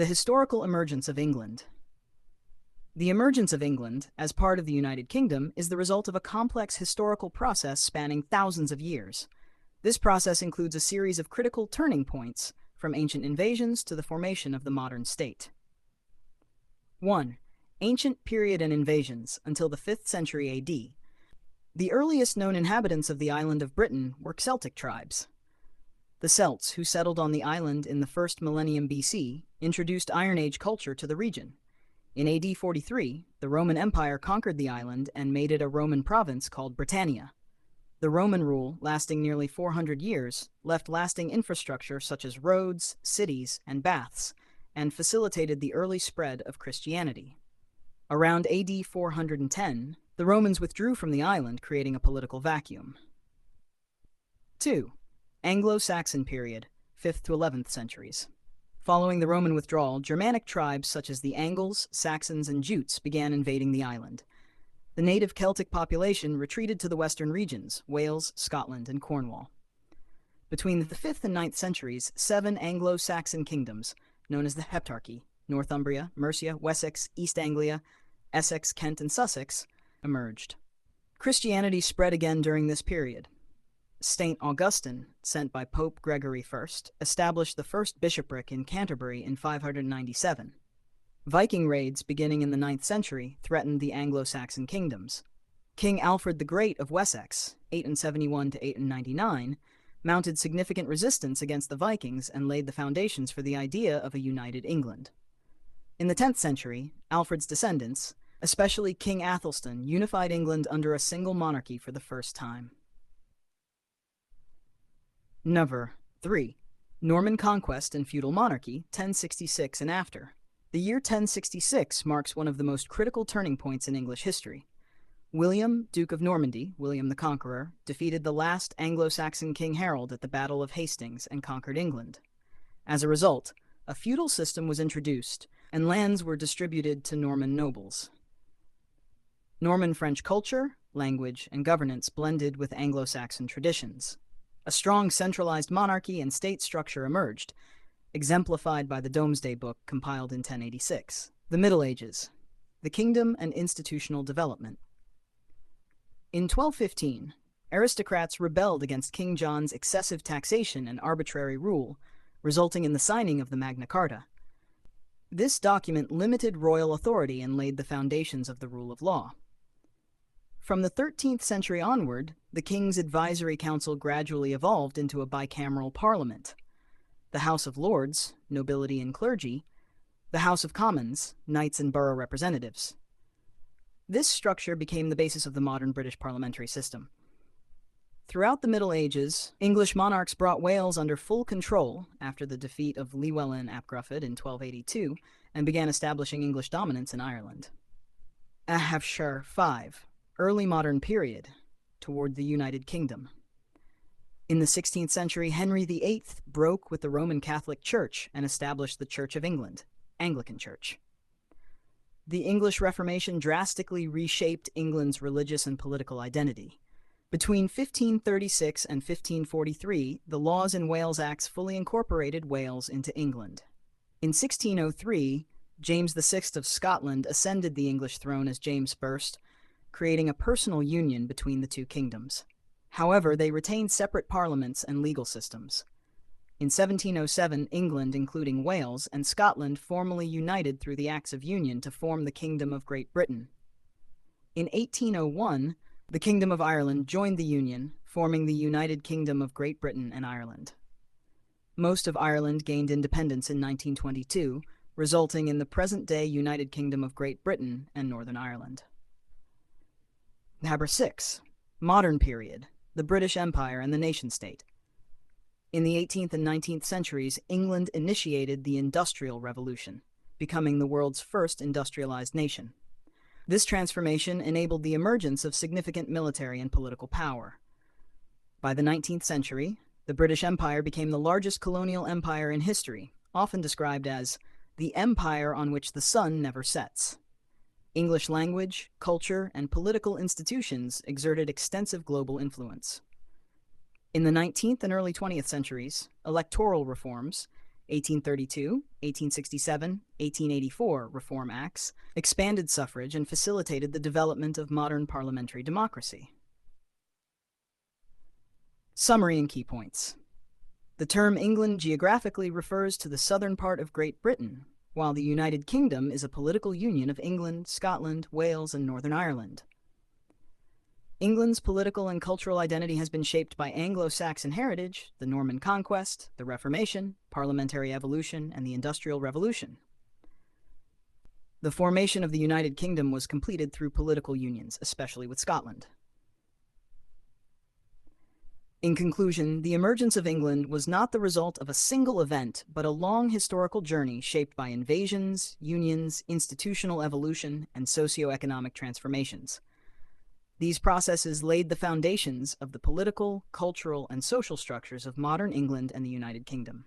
The historical emergence of England. The emergence of England, as part of the United Kingdom, is the result of a complex historical process spanning thousands of years. This process includes a series of critical turning points, from ancient invasions to the formation of the modern state. 1. Ancient period and invasions, until the 5th century AD. The earliest known inhabitants of the island of Britain were Celtic tribes. The Celts, who settled on the island in the first millennium BC, introduced Iron Age culture to the region. In AD 43, the Roman Empire conquered the island and made it a Roman province called Britannia. The Roman rule, lasting nearly 400 years, left lasting infrastructure such as roads, cities, and baths, and facilitated the early spread of Christianity. Around AD 410, the Romans withdrew from the island, creating a political vacuum. 2. Anglo-Saxon period, 5th to 11th centuries. Following the Roman withdrawal, Germanic tribes such as the Angles, Saxons, and Jutes began invading the island. The native Celtic population retreated to the western regions, Wales, Scotland, and Cornwall. Between the 5th and 9th centuries, 7 Anglo-Saxon kingdoms, known as the Heptarchy, Northumbria, Mercia, Wessex, East Anglia, Essex, Kent, and Sussex, emerged. Christianity spread again during this period. Saint Augustine, sent by Pope Gregory I, established the first bishopric in Canterbury in 597. Viking raids beginning in the 9th century threatened the Anglo-Saxon kingdoms. King Alfred the Great of Wessex, 871 to 899, mounted significant resistance against the Vikings and laid the foundations for the idea of a united England. In the 10th century, Alfred's descendants, especially King Athelstan, unified England under a single monarchy for the first time. 3. Norman Conquest and feudal monarchy, 1066 and after. The year 1066 marks one of the most critical turning points in English history. William, Duke of Normandy, William the Conqueror, defeated the last Anglo-Saxon King Harold at the Battle of Hastings and conquered England. As a result, a feudal system was introduced, and lands were distributed to Norman nobles. Norman French culture, language, and governance blended with Anglo-Saxon traditions. A strong centralized monarchy and state structure emerged, exemplified by the Domesday Book compiled in 1086. The Middle Ages. The kingdom and institutional development. In 1215, aristocrats rebelled against King John's excessive taxation and arbitrary rule, resulting in the signing of the Magna Carta. This document limited royal authority and laid the foundations of the rule of law. From the 13th century onward, the King's Advisory Council gradually evolved into a bicameral parliament. The House of Lords, nobility and clergy, the House of Commons, knights and borough representatives. This structure became the basis of the modern British parliamentary system. Throughout the Middle Ages, English monarchs brought Wales under full control after the defeat of Llywelyn ap Gruffydd in 1282 and began establishing English dominance in Ireland. 5. Early modern period, toward the United Kingdom. In the 16th century, Henry VIII broke with the Roman Catholic Church and established the Church of England, Anglican Church. The English Reformation drastically reshaped England's religious and political identity. Between 1536 and 1543, the laws in Wales Acts fully incorporated Wales into England. In 1603, James VI of Scotland ascended the English throne as James I, creating a personal union between the two kingdoms. However, they retained separate parliaments and legal systems. In 1707, England, including Wales, and Scotland formally united through the Acts of Union to form the Kingdom of Great Britain. In 1801, the Kingdom of Ireland joined the Union, forming the United Kingdom of Great Britain and Ireland. Most of Ireland gained independence in 1922, resulting in the present-day United Kingdom of Great Britain and Northern Ireland. 6. Modern period, the British Empire and the nation-state. In the 18th and 19th centuries, England initiated the Industrial Revolution, becoming the world's first industrialized nation. This transformation enabled the emergence of significant military and political power. By the 19th century, the British Empire became the largest colonial empire in history, often described as the empire on which the sun never sets. English language, culture, and political institutions exerted extensive global influence. In the 19th and early 20th centuries, electoral reforms, 1832, 1867, 1884 Reform Acts expanded suffrage and facilitated the development of modern parliamentary democracy. Summary and key points. The term England geographically refers to the southern part of Great Britain, while the United Kingdom is a political union of England, Scotland, Wales, and Northern Ireland. England's political and cultural identity has been shaped by Anglo-Saxon heritage, the Norman Conquest, the Reformation, parliamentary evolution, and the Industrial Revolution. The formation of the United Kingdom was completed through political unions, especially with Scotland. In conclusion, the emergence of England was not the result of a single event, but a long historical journey shaped by invasions, unions, institutional evolution, and socio-economic transformations. These processes laid the foundations of the political, cultural, and social structures of modern England and the United Kingdom.